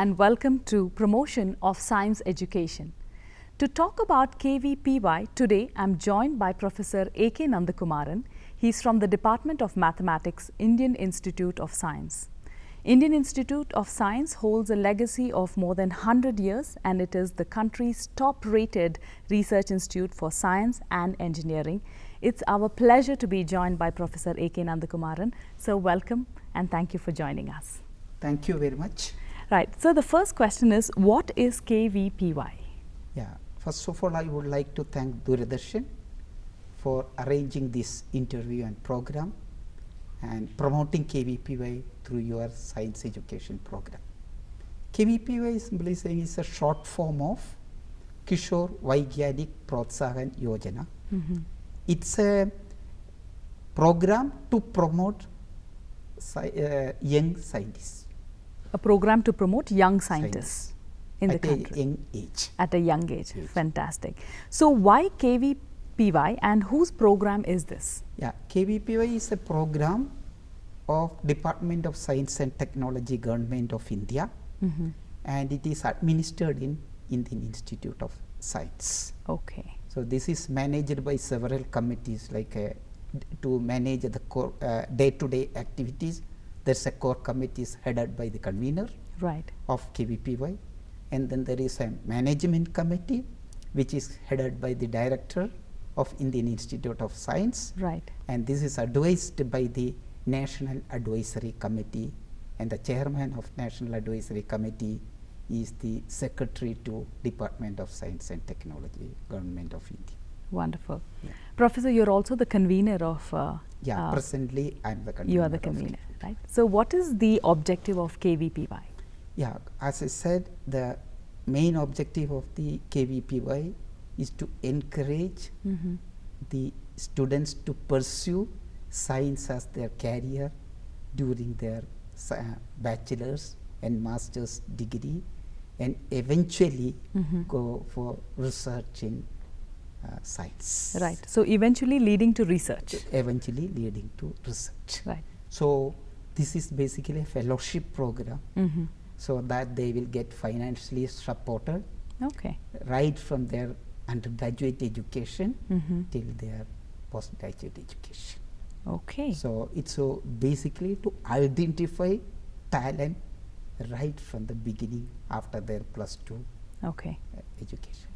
and welcome to Promotion of Science Education. To talk about KVPY, today I am joined by Professor A.K. Nandakumaran. He is from the Department of Mathematics, Indian Institute of Science. Indian Institute of Science holds a legacy of more than 100 years, and it is the country's top-rated research institute for science and engineering. It's our pleasure to be joined by Professor A.K. Nandakumaran. So welcome and thank you for joining us. Thank you very much. Right. So the first question is, what is KVPY? Yeah. First of all, I would like to thank Doordarshan for arranging this interview and program and promoting KVPY through your science education program. KVPY simply saying is a short form of Kishore Vaigynik Protsahan Yojana. It's a program to promote young scientists. A program to promote young scientists in the country. At a young age. At a young age. Fantastic. So why KVPY and whose program is this? Yeah, KVPY is a program of Department of Science and Technology, Government of India, and it is administered in Indian Institute of Science. Okay. So this is managed by several committees, like to manage the core day-to-day activities. There's a core committee headed by the convener of KVPY, and then there is a management committee which is headed by the director of Indian Institute of Science, and this is advised by the National Advisory Committee, and the chairman of National Advisory Committee is the secretary to Department of Science and Technology, Government of India. Wonderful. Professor, you're also the convener of presently I'm the convener. You are the convener, right? So what is the objective of KVPY? Yeah, as I said, the main objective of the KVPY is to encourage the students to pursue science as their career during their bachelor's and master's degree, and eventually go for research in science. Right. So eventually leading to research. Eventually leading to research. Right. So this is basically a fellowship program, so that they will get financially supported. Okay. Right from their undergraduate education till their postgraduate education. Okay. So it's basically to identify talent right from the beginning after their +2 education.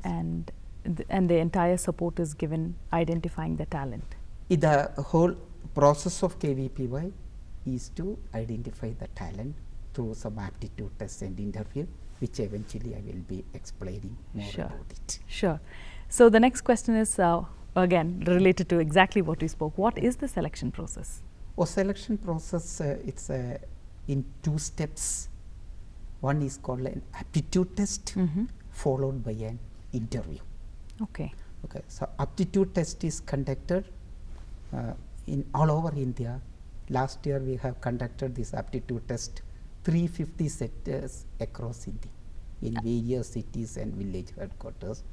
And the entire support is given identifying the talent. The whole process of KVPY is to identify the talent through some aptitude tests and interview, which eventually I will be explaining more about it. Sure. So the next question is again related to exactly what we spoke. What is the selection process? Selection process, it's in 2 steps. One is called an aptitude test, followed by an interview. Okay. So aptitude test is conducted in all over India. Last year we have conducted this aptitude test 350 centers across India in various cities and village headquarters.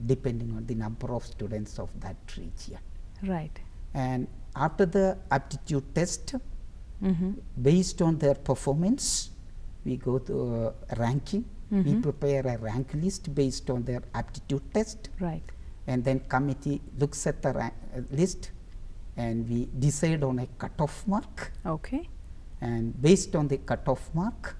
Depending on the number of students of that region. Right. And after the aptitude test, based on their performance, we go to ranking. We prepare a rank list based on their aptitude test. Right. And then committee looks at the list, and we decide on a cutoff mark. Okay. And based on the cutoff mark,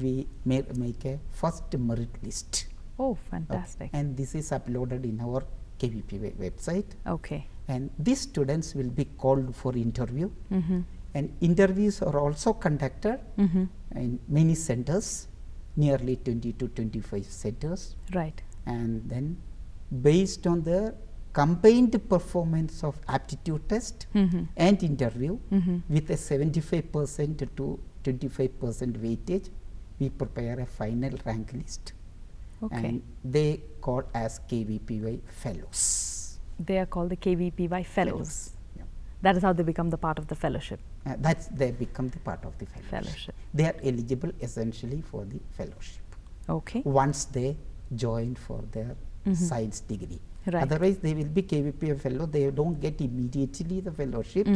we make a first merit list. Oh, fantastic. And this is uploaded in our KVPY website. Okay. And these students will be called for interview. And interviews are also conducted in many centers, nearly 20 to 25 centers. Right. And then based on the combined performance of aptitude test and interview with a 75% to 25% weightage, we prepare a final rank list. And they called as KVPY fellows. They are called the KVPY fellows. That is how they become the part of the fellowship. They become the part of the fellowship. They are eligible essentially for the fellowship. Okay. Once they join for their science degree. Otherwise, they will be KVPY fellow. They don't get immediately the fellowship.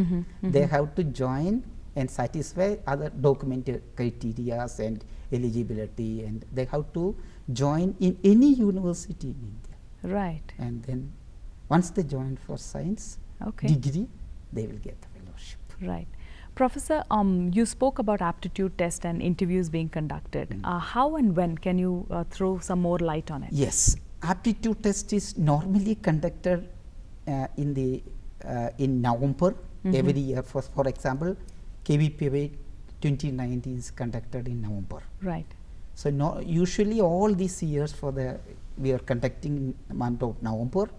They have to join and satisfy other documented criteria and eligibility, and they have to join in any university in India. Right. And then once they join for science degree, they will get the fellowship. Right. Professor, you spoke about aptitude test and interviews being conducted. How and when can you throw some more light on it? Yes, aptitude test is normally conducted in November every year. For example, KVPY 2019 is conducted in November. Right. So usually all these years we are conducting in the month of November,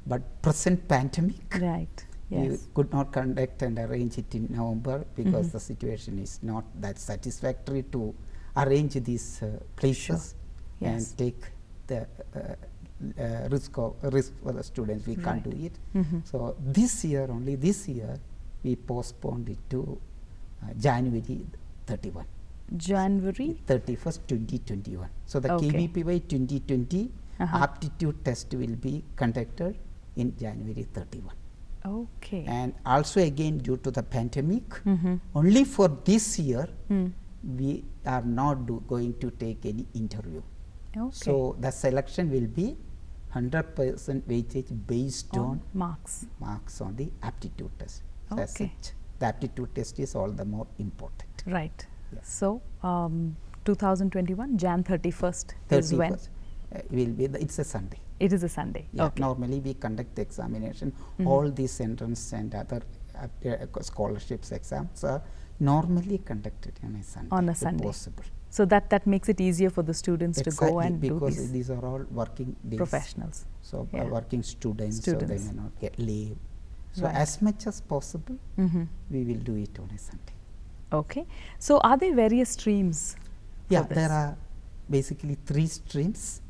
but present pandemic, right. we Yes. could not conduct and arrange it in November because the situation is not that satisfactory to arrange these places Yes. and take the risk for the students. We can't do it. So this year we postponed it to January 31. January 31st, 2021. So the Okay. KVPY 2020 aptitude test will be conducted in January 31. Okay. And also again due to the pandemic, only for this year we are not going to take any interview. Okay. So the selection will be 100% weightage based on marks. marks on the aptitude test. So as Okay. such, the aptitude test is all the more important. Right. Yeah. So 2021 Jan 31st is when? 31st will be it's a Sunday. It is a Sunday. Yeah, Okay. normally we conduct the examination. All these entrance and other scholarships exams are normally conducted on a Sunday. On a if Sunday. possible. So that makes it easier for the students to go and do because these these are all working days. professionals. So Yeah. working students, so they may not get leave. So Right. as much as possible, we will do it on a Sunday. Okay. So are there various streams? Yeah, for there this? are basically 3 streams.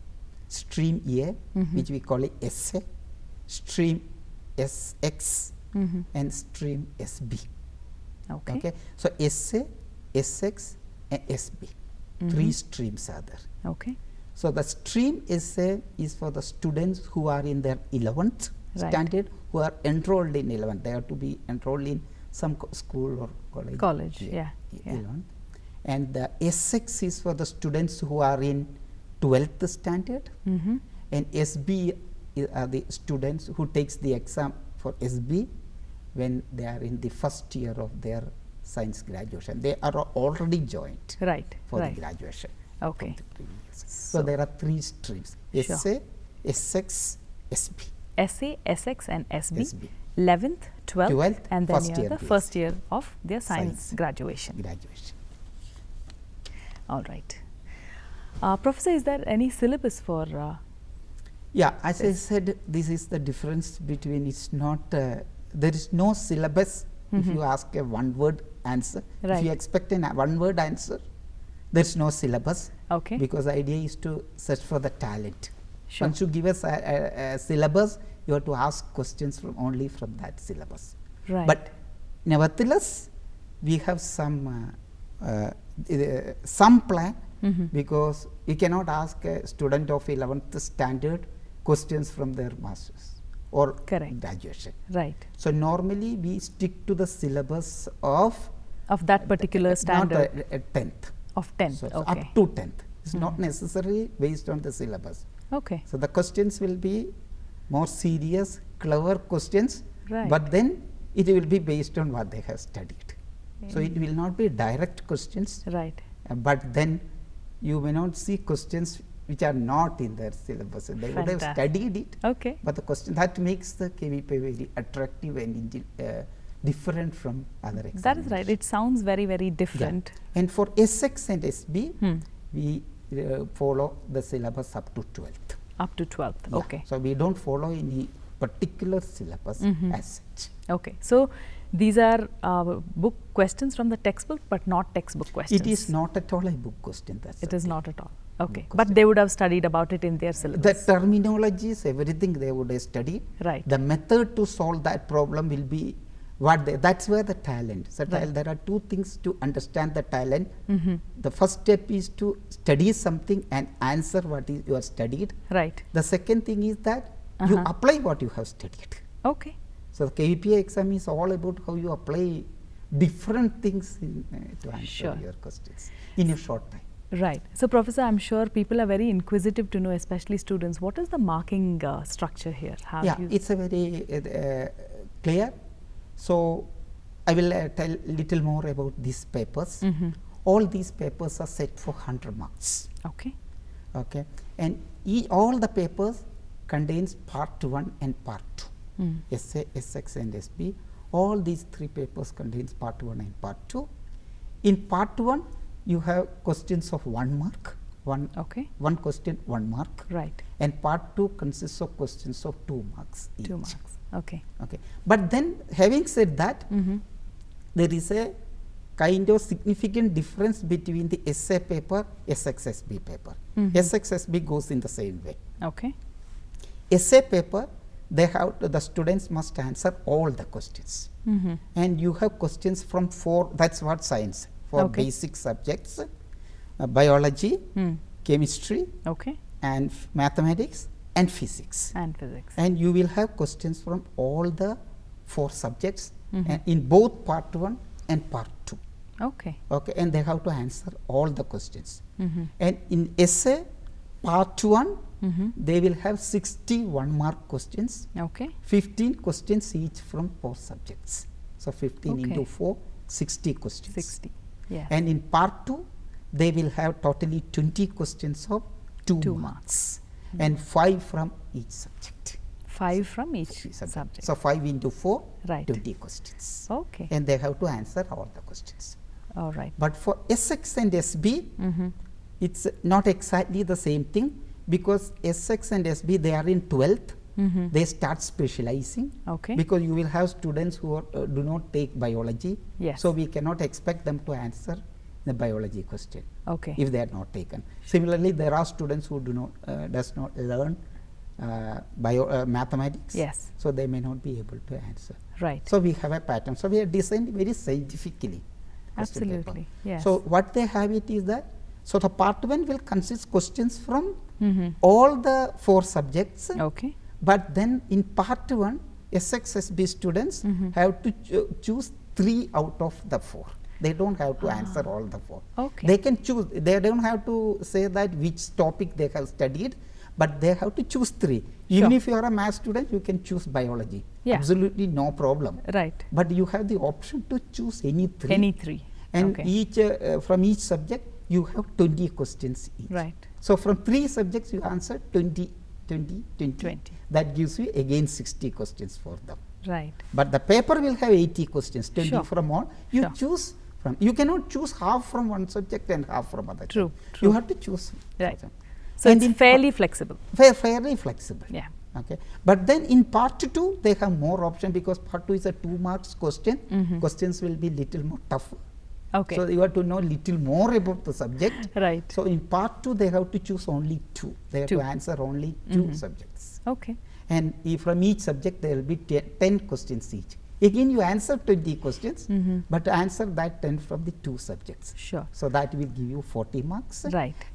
Stream A, which we call it essay, stream SX, and stream SB. Okay. Okay. So essay, SX, and SB. 3 streams are there. Okay. So the stream essay is for the students who are in their 11th Right. standard, who are enrolled in 11th. They have to be enrolled in some school or college. College, yeah. 11th. And the SX is for the students who are in 12th standard, and SB are the students who takes the exam for SB when they are in the first year of their science graduation. They are already joined Right. for Right. the graduation. Okay. From the previous. So there are 3 streams: Sure. essay, SX, SB. SA, SX and SB, SB. 11th, 12th, 12th, and then first you have year the base. first year of their science Science. graduation. Graduation. All right. Professor, is there any syllabus for Yeah, as I said, this is the difference between it's not, there is no syllabus if you ask a one-word answer. If Right. you expect a one-word answer, there is no syllabus. Okay. Because the idea is to search for the talent. Sure. Once you give us a syllabus, you have to ask questions only from that syllabus. Right. But nevertheless, we have some plan, because you cannot ask a student of 11th standard questions from their masters or Correct. graduation. Right. So normally we stick to the syllabus of that particular standard not a 10th. of 10th. So Okay. up to 10th. It's not necessarily based on the syllabus. Okay. So the questions will be more serious, clever questions, Right. but then it will be based on what they have studied. So it will not be direct questions, Right. but then you may not see questions which are not in their syllabus. They would have Fantastic. studied it, Okay. but the question that makes the KVP very attractive and different from other examinations. That is right. It sounds very, very different. Yeah. And for SX and SB, we follow the syllabus up to 12th. Up to 12th. Yeah. Okay. So we don't follow any particular syllabus as such. Okay. So these are book questions from the textbook, but not textbook questions. It is not at all a book question. That's It the is thing. not at all. Okay. Book But they would have studied about it in their syllabus. The terminologies, everything they would have studied. Right. The method to solve that problem will be what they, that's where the talent. So Right. there are 2 things to understand the talent. The first step is to study something and answer what is you have studied. Right. The second thing is that you apply what you have studied. Okay. So the KVPA exam is all about how you apply different things to answer Sure. your questions in a short time. Right. So, Professor, I'm sure people are very inquisitive to know, especially students, what is the marking structure here? How Yeah, do you it's a very clear. So, I will tell little more about these papers. All these papers are set for 100 marks. Okay. Okay. And all the papers contains part 1 and part 2. Essay, SX and SB. All these 3 papers contains part 1 and part 2. In part 1, you have questions of 1 mark. One question, 1 mark. Right. And part 2 consists of questions of 2 marks each. 2 marks. Okay. Okay. But then, having said that, there is a kind of significant difference between the essay paper, SXSB paper. SXSB goes in the same way. Okay. Essay paper, they have the students must answer all the questions. And you have questions from 4, that's what science, for basic subjects, biology, chemistry, and mathematics and physics. And you will have questions from all the 4 subjects in both part 1 and part 2. Okay. And they have to answer all the questions. And in essay part 1, they will have 61 mark questions. 15 questions each from 4 subjects. So 15 into 4, 60 questions. 60. Yeah. And in part 2, they will have totally 20 questions of 2 marks and 5 from each subject. 5 from each subject. So 5 into 4, 20 questions. Okay. And they have to answer all the questions. All right. But for SX and SB, it's not exactly the same thing, because SX and SB, they are in 12th. They start specializing, because you will have students who are, do not take biology. So we cannot expect them to answer the biology question if they are not taken. Similarly, there are students who do not does not learn mathematics. So they may not be able to answer. So we have a pattern. So we are designed very scientifically. Absolutely. So what they have it is that, so the part 1 will consist questions from all the 4 subjects. But then in part 1, SXSB students have to choose 3 out of the 4. They don't have to answer all the 4. They can choose. They don't have to say that which topic they have studied, but they have to choose 3. Even if you are a math student, you can choose biology. Absolutely no problem. But you have the option to choose any 3. Any 3. And each from each subject, you have 20 questions each. So from 3 subjects, you answer 20. That gives you again 60 questions for them. But the paper will have 80 questions, 20 from all. You choose from. You cannot choose half from one subject and half from other. You have to choose. So and it's fairly flexible. Fairly flexible. But then in part 2, they have more option, because part 2 is a 2 marks question. Questions will be little more tough. So you have to know little more about the subject. So in part 2, they have to choose only 2. They have to answer only 2 subjects. And from each subject, there will be 10 questions each. Again, you answer 20 questions, but answer that 10 from the 2 subjects. So that will give you 40 marks.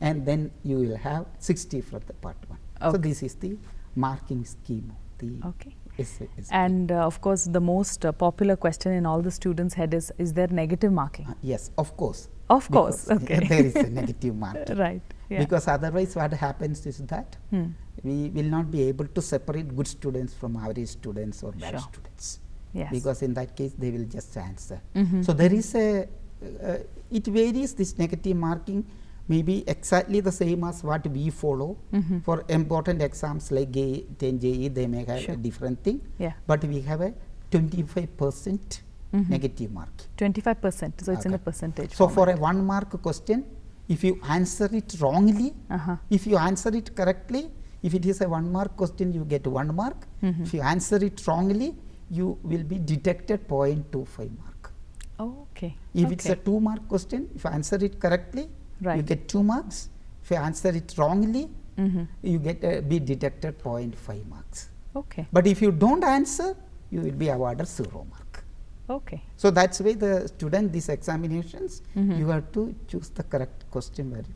And then you will have 60 from the part 1. So this is the marking scheme of the essay. And of course, the most popular question in all the students' head is there negative marking? Yes, of course. Of course. There is a negative marking. Yeah. Because otherwise what happens is that we will not be able to separate good students from average students or bad students. Because in that case they will just answer. So there is a, it varies, this negative marking may be exactly the same as what we follow. For important exams like GATE and JE, they may have a different thing. But we have a 25% negative mark. 25%, so it's in a percentage. So for a 1 mark question, if you answer it wrongly, if you answer it correctly, if it is a 1 mark question, you get 1 mark. If you answer it wrongly, you will be deducted 0.25 mark. If it's a 2 mark question, if you answer it correctly, you get 2 marks. If you answer it wrongly, you get be deducted 0.5 marks. But if you don't answer, you will be awarded 0 mark. So that's why the student, these examinations, you have to choose the correct question where you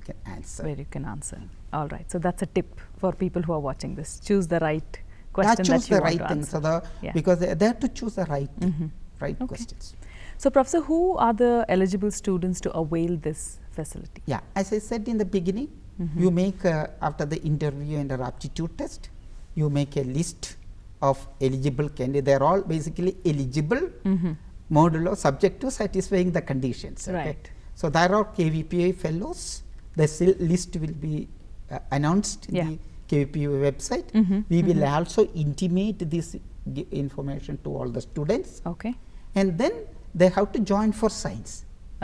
can answer. All right. So that's a tip for people who are watching this. Choose the right question that you want to answer. Because they have to choose the right thing. right questions. So, Professor, who are the eligible students to avail this facility? Yeah, as I said in the beginning, you make after the interview and the aptitude test, you make a list of eligible candidates. They are all basically eligible modulo subject to satisfying the conditions. Okay? Right. So, there are KVPI fellows. The list will be announced in the KVPI website. We will also intimate this information to all the students. Okay. And then they have to join for science.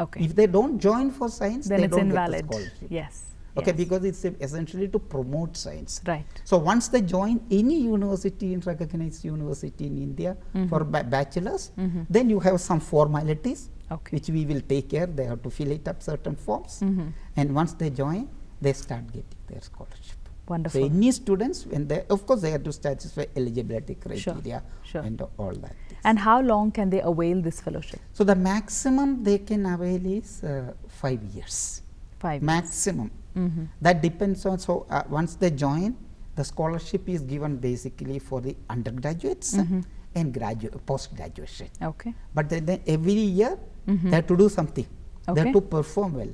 Okay. If they don't join for science, then they it's don't invalid. get the scholarship. Yes. Okay, yes. because it's essentially to promote science. Right. So, once they join any university in recognized university in India for bachelors, then you have some formalities which we will take care. They have to fill it up certain forms, and once they join, they start getting their scholarship. Wonderful. So, any students, when they, of course, they have to satisfy eligibility criteria and all that. And how long can they avail this fellowship? So, the maximum they can avail is 5 years. 5 years. Maximum. That depends on, so once they join, the scholarship is given basically for the undergraduates and post graduation. Okay. But then every year they have to do something. They have to perform well,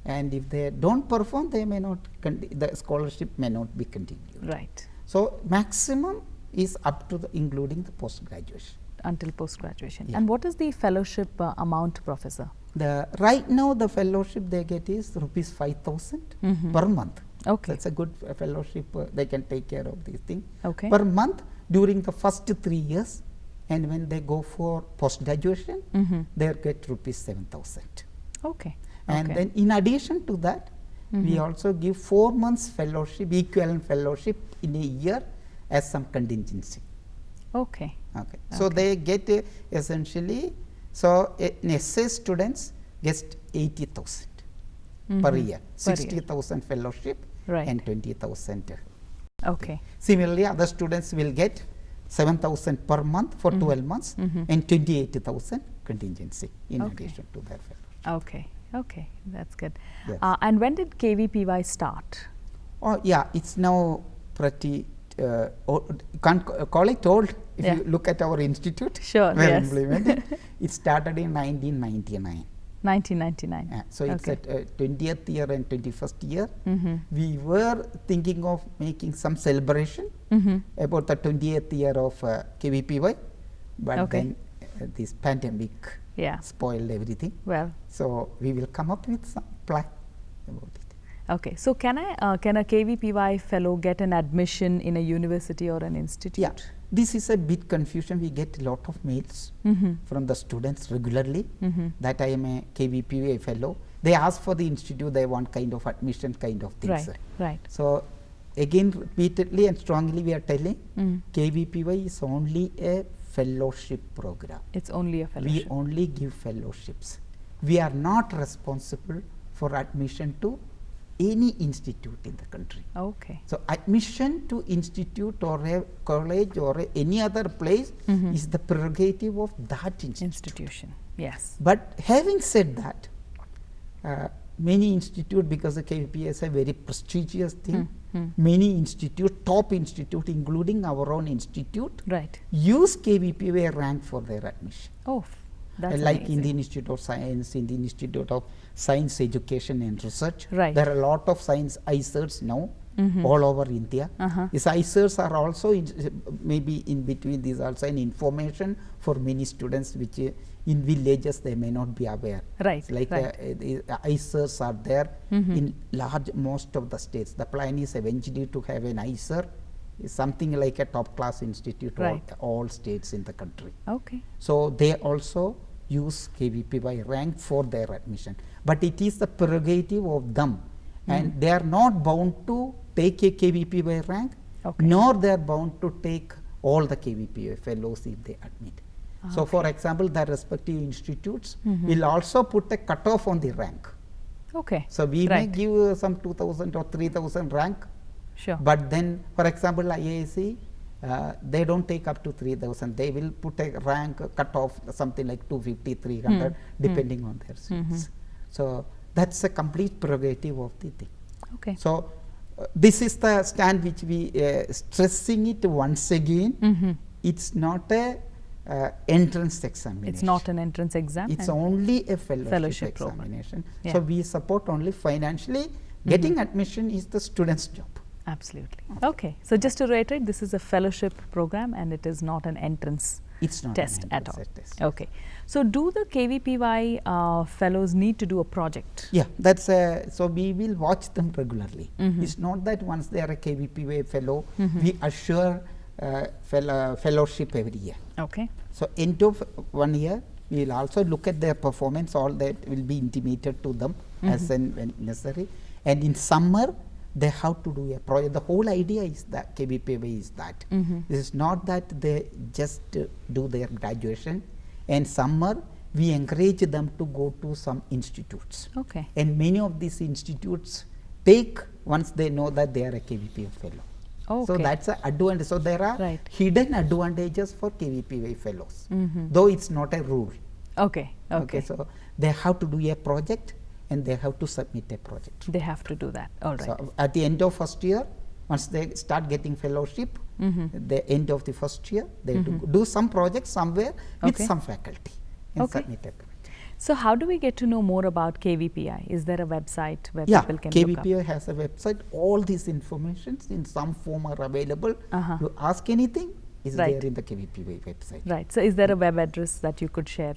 and if they don't perform, they may not the scholarship may not be continued. Right. So, maximum is up to including the post graduation. Until post graduation. And what is the fellowship amount, Professor? Right now the fellowship they get is rupees 5,000 per month. Okay. That's a good fellowship. They can take care of these things per month during the first 3 years, and when they go for post graduation, they get rupees 7,000. Okay. And then in addition to that, we also give 4 months fellowship, equivalent fellowship in a year as some contingency. Okay. Okay. So, they get essentially, so SA students get 80,000 per year, 60,000 fellowship and 20,000. Okay. Similarly, other students will get 7,000 per month for 12 months and 28,000 contingency in addition to their fellowship. Okay. Okay, that's good. Yes. And when did KVPY start? Oh, yeah, it's now pretty, can't call it old if you look at our institute. Sure, yes. Implemented. It started in 1999. 1999. So, it's at 20th year and 21st year. We were thinking of making some celebration about the 20th year of KVPY, but then this pandemic spoiled everything. Well, so we will come up with some plan about it. Okay, so can a KVPY fellow get an admission in a university or an institute? Yeah, this is a bit confusion. We get a lot of mails from the students regularly that I am a KVPY fellow. They ask for the institute, they want kind of admission kind of things. Right. So again, repeatedly and strongly we are telling KVPY is only a fellowship program. It's only a fellowship. We only give fellowships. We are not responsible for admission to any institute in the country. Okay. So admission to institute or a college or any other place is the prerogative of that institution. Yes. But having said that, many institute, because the KVPY is a very prestigious thing, many institute, top institute, including our own institute, use KVPY rank for their admission. Oh, that's like amazing. Indian Institute of Science, Indian Institute of Science Education and Research. Right. There are a lot of science IISers now all over India. These IISers are also maybe in between these also an information for many students which in villages they may not be aware. Right. It's like the IISers are there in large most of the states. The plan is eventually to have an IISer, something like a top class institute for all states in the country. Okay. So they also use KVPY rank for their admission, but it is the prerogative of them and they are not bound to take a KVPY rank, nor they are bound to take all the KVPY fellows if they admit. So for example, the respective institutes will also put a cutoff on the rank. Okay. So we may give some 2,000 or 3,000 rank. Sure. But then, for example, IISc, they don't take up to 3,000. They will put a rank cutoff something like 250, 300, depending on their seats. So that's a complete prerogative of the thing. Okay. So this is the stand which we stressing it once again. It's not a entrance examination. It's not an entrance exam. It's only a fellowship examination. Yeah. So, we support only financially. Getting admission is the student's job. Absolutely. Okay. So, just to reiterate, this is a fellowship program and it is not an entrance test at all. Okay. So, do the KVPY fellows need to do a project? Yeah, that's so we will watch them regularly. It's not that once they are a KVPY fellow, we assure fellowship every year. Okay. So, end of 1 year, we will also look at their performance. All that will be intimated to them as and when necessary. And in summer, they have to do a project. The whole idea is that KVPY is that. This is not that they just do their graduation. And summer, we encourage them to go to some institutes. Okay. And many of these institutes take once they know that they are a KVPY fellow. Okay. So, that's an advantage. So, there are hidden advantages for KVPY fellows, though it is not a rule. Okay. Okay. So, they have to do a project and they have to submit a project. They have to do that. All right. So, at the end of first year, once they start getting fellowship, the end of the first year, they have to do some project somewhere with some faculty and submit a project. So, how do we get to know more about KVPY? Is there a website where people can KVPY look up? has a website. All these informations in some form are available. You ask anything, is there in the KVPY website. Right. So, is there a web address that you could share?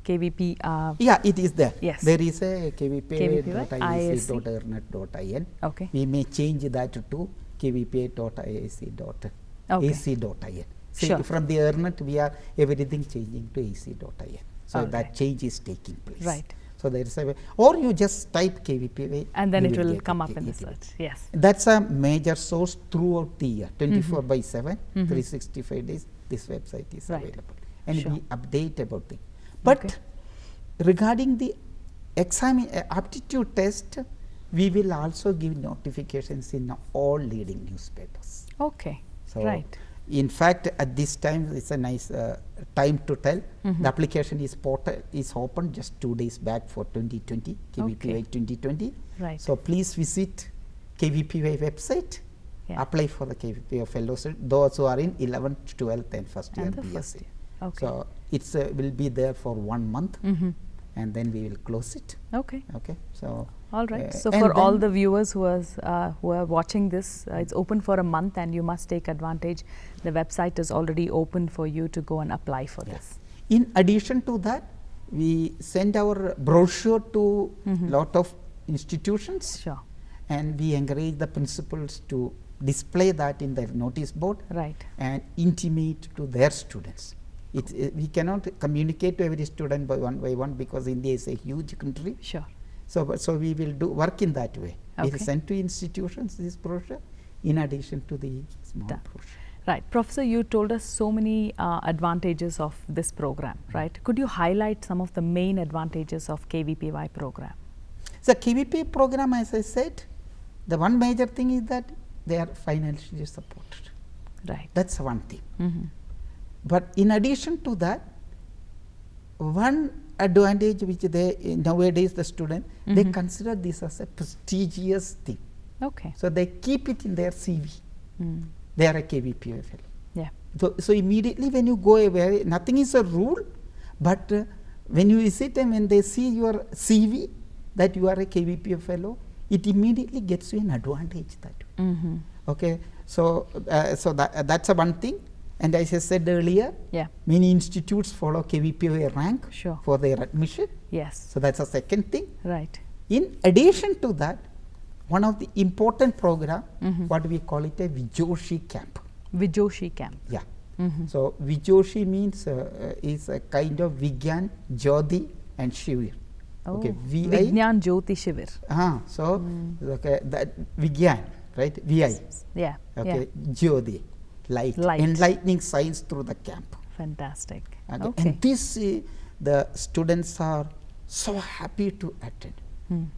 KVP. Yeah, it is there. Yes. There is a kvpy.iisc.earnet.in. Okay. We may change that to kvpy.iisc.ac.in. Sure. From the EARNet, we are everything changing to ac.in. So, that change is taking place. Right. So, there is a way, or you just type KVPY and then it will come up in the search. Yes. That's a major source throughout the year, 24/7, 365 days. This website is available, and we update about it. But regarding the aptitude test, we will also give notifications in all leading newspapers. Okay. So, right. In fact, at this time, it's a nice time to tell. The application is open just 2 days back for 2020, KVPY 2020. Right. So, please visit KVPY website, apply for the KVPY fellowship, those who are in 11th, 12th and first year BSc. Okay. So, it will be there for 1 month and then we will close it. Okay. Okay. So, all right. So, for all the viewers who are watching this, it's open for a month and you must take advantage. The website is already open for you to go and apply for this. In addition to that, we send our brochure to lot of institutions. Sure. And we encourage the principals to display that in their notice board. Right. And intimate to their students. We cannot communicate to every student by one because India is a huge country. Sure. So we will do work in that way. Okay. We will send to institutions this brochure in addition to the small brochure. Right. Professor, you told us so many advantages of this program, right? Could you highlight some of the main advantages of KVPY program? So, KVPY program, as I said, the one major thing is that they are financially supported. Right. That's one thing. But in addition to that, one advantage which they nowadays the student they consider this as a prestigious thing. Okay. So, they keep it in their CV. They are a KVPY fellow. Yeah. So, immediately when you go away, nothing is a rule, but when you visit them and they see your CV that you are a KVPY fellow, it immediately gets you an advantage that way. Okay. So, that's a one thing. And as I said earlier, many institutes follow KVPY rank for their admission. Yes. So, that's a second thing. Right. In addition to that, one of the important program, what we call it a Vijoshi camp. Vijoshi camp. Yeah. So, Vijoshi means is a kind of Vigyan, Jyoti and Shivir. Okay. Vigyan, Jyoti, Shivir. So, okay, that Vigyan, right? VI. Yeah. Okay. Jyoti. Light, enlightening science through the camp. Fantastic. Okay. And this, the students are so happy to attend.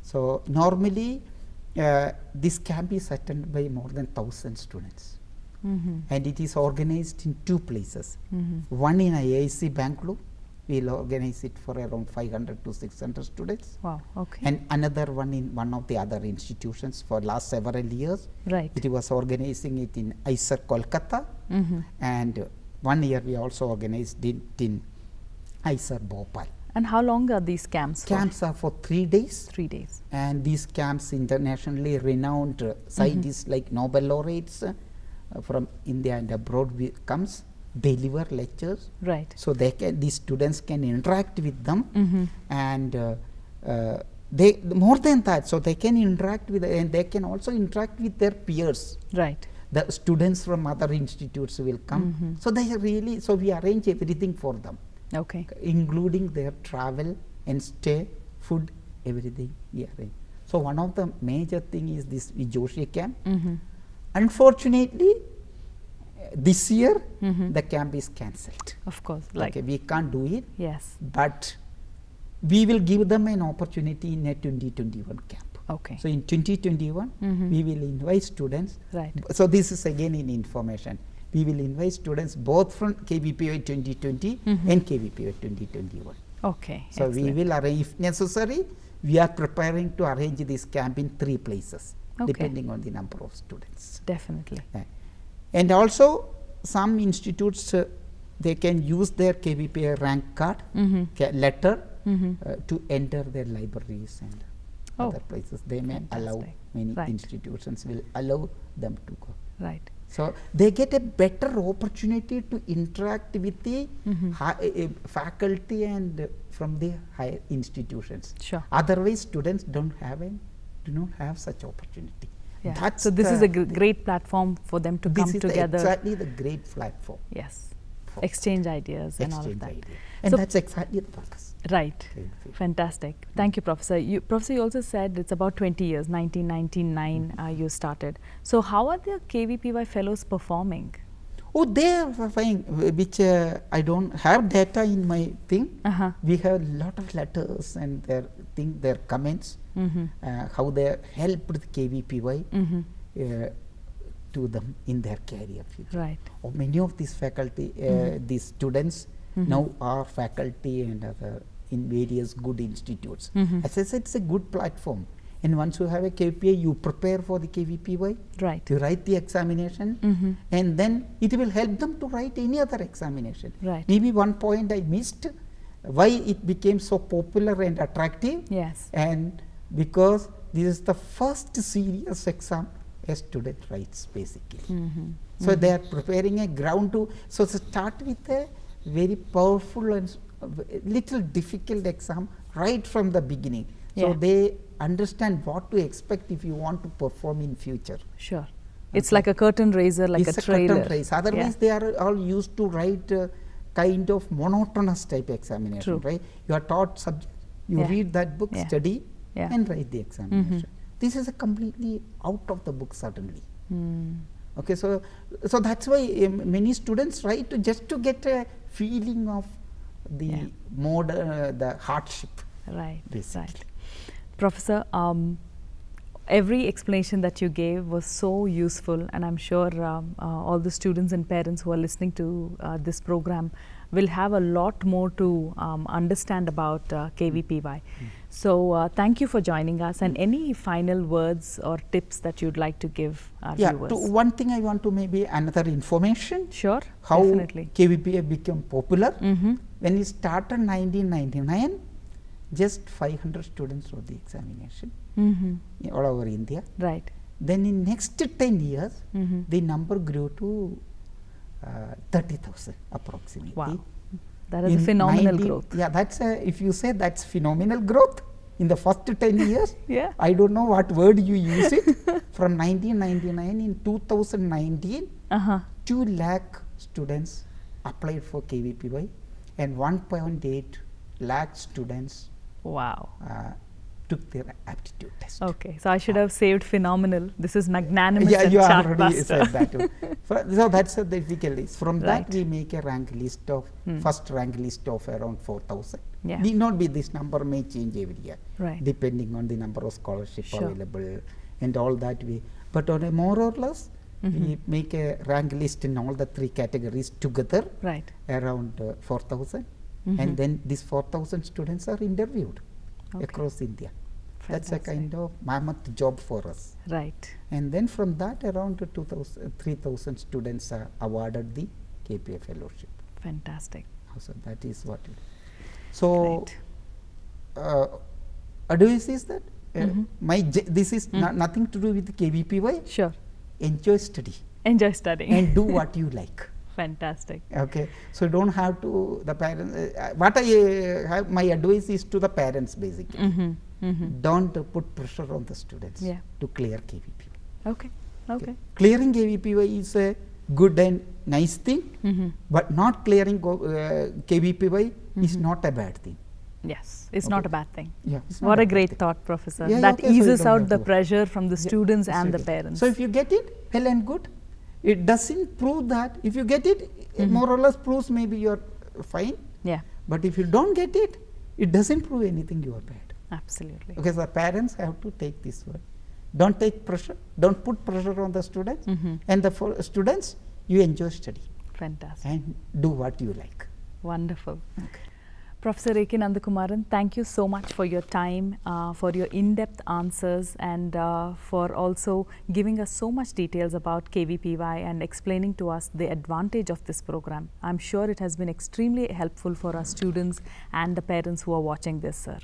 So, normally this camp is attended by more than 1,000 students. And it is organized in 2 places. One in IISc Bengaluru, we will organize it for around 500 to 600 students. Wow, okay. And another one in one of the other institutions for last several years. Right. It was organizing it in IISc Kolkata and 1 year we also organized it in IISc Bhopal. And how long are these camps for? Camps are for 3 days. 3 days. And these camps internationally renowned scientists like Nobel laureates from India and abroad comes, deliver lectures. Right. So they can, these students can interact with them, and they more than that, so they can interact with, and they can also interact with their peers. Right. The students from other institutes will come. So they really, so we arrange everything for them. Okay. Including their travel and stay, food, everything we arrange. So one of the major thing is this Joshi camp. Unfortunately, this year the camp is cancelled. Of course. Like okay, we can't do it. Yes. But we will give them an opportunity in a 2021 camp. Okay. So in 2021, we will invite students. Right. So this is again in information. We will invite students both from KVPY 2020 and KVPY 2021. Okay. So excellent. we will arrange, if necessary, we are preparing to arrange this camp in 3 places, depending on the number of students. Definitely. And also some institutes, they can use their KVPY rank card, letter to enter their libraries and other places. They may allow, many institutions will allow them to go. Right. So they get a better opportunity to interact with the faculty and from the higher institutions. Sure. Otherwise, students do not have such opportunity. Yeah. So this is a great platform for them to come together. This is exactly the great platform. Yes. Exchange ideas and all of that. And so that's exactly the purpose. Right. Fantastic. Thank you, Professor. Professor, you also said it's about 20 years, 1999 you started. So how are the KVPY fellows performing? Oh, they are fine, which I don't have data in my thing. We have a lot of letters and their comments, how they helped the KVPY to them in their career future. Right. Many of these faculty, these students now are faculty and other in various good institutes. As I said, it's a good platform. And once you have a KVPY, you prepare for the KVPY. Right. You write the examination, and then it will help them to write any other examination. Right. Maybe one point I missed, why it became so popular and attractive. Yes. And because this is the first serious exam a student writes basically. So they are preparing a ground to, so start with a very powerful and little difficult exam right from the beginning. So they understand what to expect if you want to perform in future. Sure. It's like a curtain raiser, like it's a trailer. Curtain raiser. Otherwise they are all used to write kind of monotonous type examination. Right? You are taught subject, you read that book, study and write the examination. This is a completely out of the book suddenly. Okay, so that's why many students try to just to get a feeling of the the hardship. Right. Basically. Right. Professor, every explanation that you gave was so useful, and I'm sure all the students and parents who are listening to this program will have a lot more to understand about KVPY. So thank you for joining us, and any final words or tips that you'd like to give our viewers? One thing I want to maybe another information. Sure, how definitely. KVPY became popular. When it started 1999, just 500 students wrote the examination all over India. Right. Then in next 10 years, the number grew to 30,000 approximately. Wow. That is a phenomenal growth. Yeah, that's if you say that's phenomenal growth in the first 10 years. I don't know what word you use it. From 1999 in 2019, 2 lakh students applied for KVPY and 1.8 lakh students took their aptitude test. Okay, so I should have saved phenomenal. This is magnanimous. Yeah, you already said that too. So that's the difficulty. From that we make a rank list of first rank list of around 4,000. Need not be, this number may change every year, depending on the number of scholarship available and all that way. But on a more or less, we make a rank list in all the 3 categories together, around 4,000, and then these 4,000 students are interviewed across India. Fantastic. That's a kind of mammoth job for us. Right. And then from that around 3,000 students are awarded the KPI fellowship. Fantastic. So that is what it is. So advice is that this is nothing to do with KVPY. Sure. Enjoy study. Enjoy studying. And do what you like. Fantastic. Okay. So don't have to the parents. What I have, my advice is to the parents basically. Don't put pressure on the students to clear KVPY. Okay. Okay. Clearing KVPY is a good and nice thing, but not clearing KVPY is not a bad thing. Yes, it's not a bad thing. Yeah, what a great thought, Professor. Yeah, that okay, eases so out the pressure from the students and the parents. So if you get it, well and good. It doesn't prove that. If you get it, it more or less proves maybe you are fine. Yeah. But if you don't get it, it doesn't prove anything you are bad. Absolutely. Because the parents have to take this word. Don't take pressure. Don't put pressure on the students. And the students, you enjoy study. Fantastic. And do what you like. Wonderful. Okay. Professor A.K. Nandakumaran, thank you so much for your time, for your in-depth answers, and for also giving us so much details about KVPY and explaining to us the advantage of this program. I'm sure it has been extremely helpful for our students and the parents who are watching this, sir.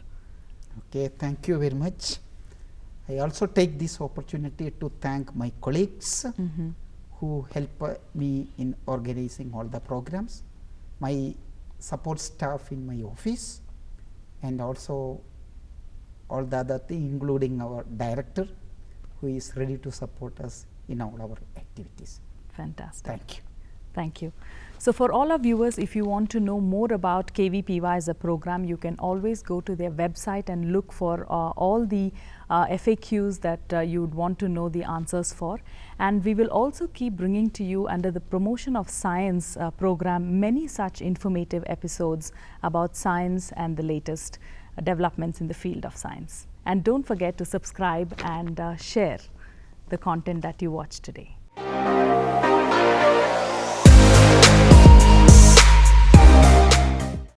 Okay, thank you very much. I also take this opportunity to thank my colleagues who help me in organizing all the programs, my support staff in my office, and also all the other things, including our director, who is ready to support us in all our activities. Fantastic. Thank you. Thank you. So for all our viewers, if you want to know more about KVPY as a program, you can always go to their website and look for all the FAQs that you would want to know the answers for. And we will also keep bringing to you, under the Promotion of Science program, many such informative episodes about science and the latest developments in the field of science. And don't forget to subscribe and share the content that you watch today.